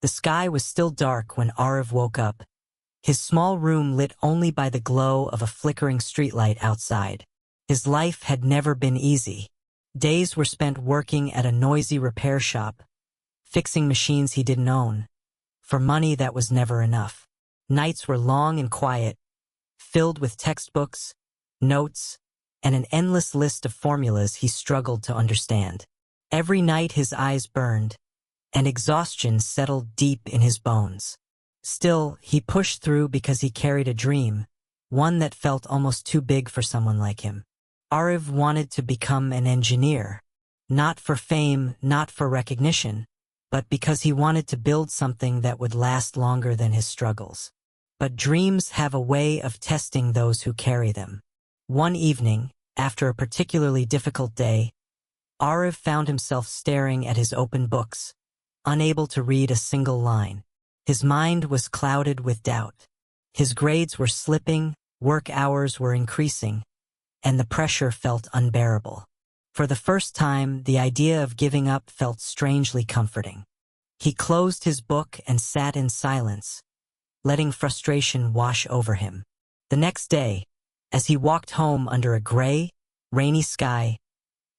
The sky was still dark when Aarav woke up, his small room lit only by the glow of a flickering streetlight outside. His life had never been easy. Days were spent working at a noisy repair shop, fixing machines he didn't own, for money that was never enough. Nights were long and quiet, filled with textbooks, notes, and an endless list of formulas he struggled to understand. Every night his eyes burned, and exhaustion settled deep in his bones. Still, he pushed through because he carried a dream, one that felt almost too big for someone like him. Aarav wanted to become an engineer, not for fame, not for recognition, but because he wanted to build something that would last longer than his struggles. But dreams have a way of testing those who carry them. One evening, after a particularly difficult day, Aarav found himself staring at his open books, unable to read a single line. His mind was clouded with doubt. His grades were slipping, work hours were increasing, and the pressure felt unbearable. For the first time, the idea of giving up felt strangely comforting. He closed his book and sat in silence, letting frustration wash over him. The next day, as he walked home under a gray, rainy sky,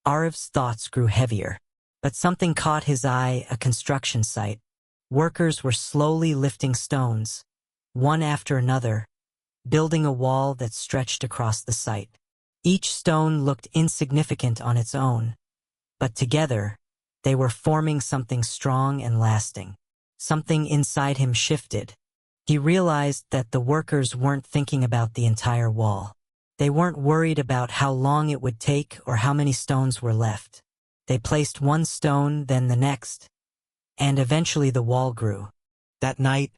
Aarav's thoughts grew heavier. But something caught his eye, a construction site. Workers were slowly lifting stones, one after another, building a wall that stretched across the site. Each stone looked insignificant on its own, but together, they were forming something strong and lasting. Something inside him shifted. He realized that the workers weren't thinking about the entire wall. They weren't worried about how long it would take or how many stones were left. They placed one stone, then the next, and eventually the wall grew. That night,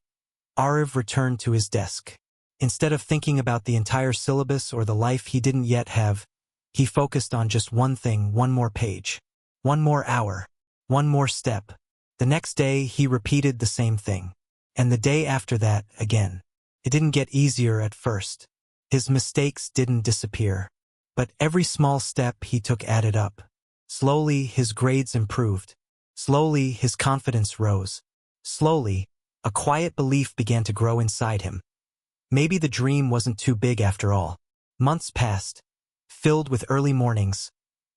Aarav returned to his desk. Instead of thinking about the entire syllabus or the life he didn't yet have, he focused on just one thing, one more page, one more hour, one more step. The next day, he repeated the same thing. And the day after that, again. It didn't get easier at first. His mistakes didn't disappear. But every small step he took added up. Slowly, his grades improved. Slowly, his confidence rose. Slowly, a quiet belief began to grow inside him. Maybe the dream wasn't too big after all. Months passed, filled with early mornings,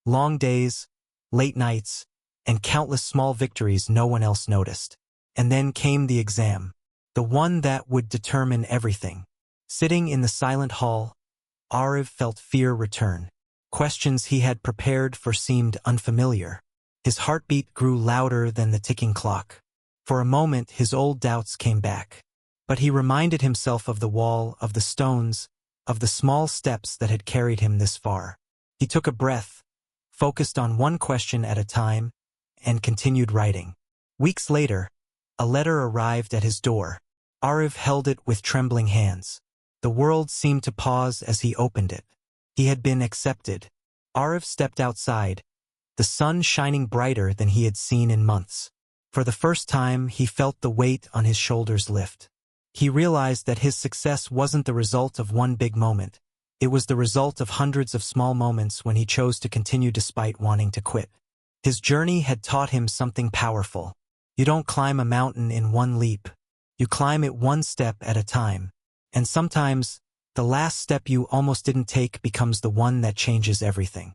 long days, late nights, and countless small victories no one else noticed. And then came the exam, the one that would determine everything. Sitting in the silent hall, Aarav felt fear return. Questions he had prepared for seemed unfamiliar. His heartbeat grew louder than the ticking clock. For a moment, his old doubts came back. But he reminded himself of the wall, of the stones, of the small steps that had carried him this far. He took a breath, focused on one question at a time, and continued writing. Weeks later, a letter arrived at his door. Aarav held it with trembling hands. The world seemed to pause as he opened it. He had been accepted. Aarav stepped outside, the sun shining brighter than he had seen in months. For the first time, he felt the weight on his shoulders lift. He realized that his success wasn't the result of one big moment. It was the result of hundreds of small moments when he chose to continue despite wanting to quit. His journey had taught him something powerful. You don't climb a mountain in one leap. You climb it one step at a time. And sometimes, the last step you almost didn't take becomes the one that changes everything.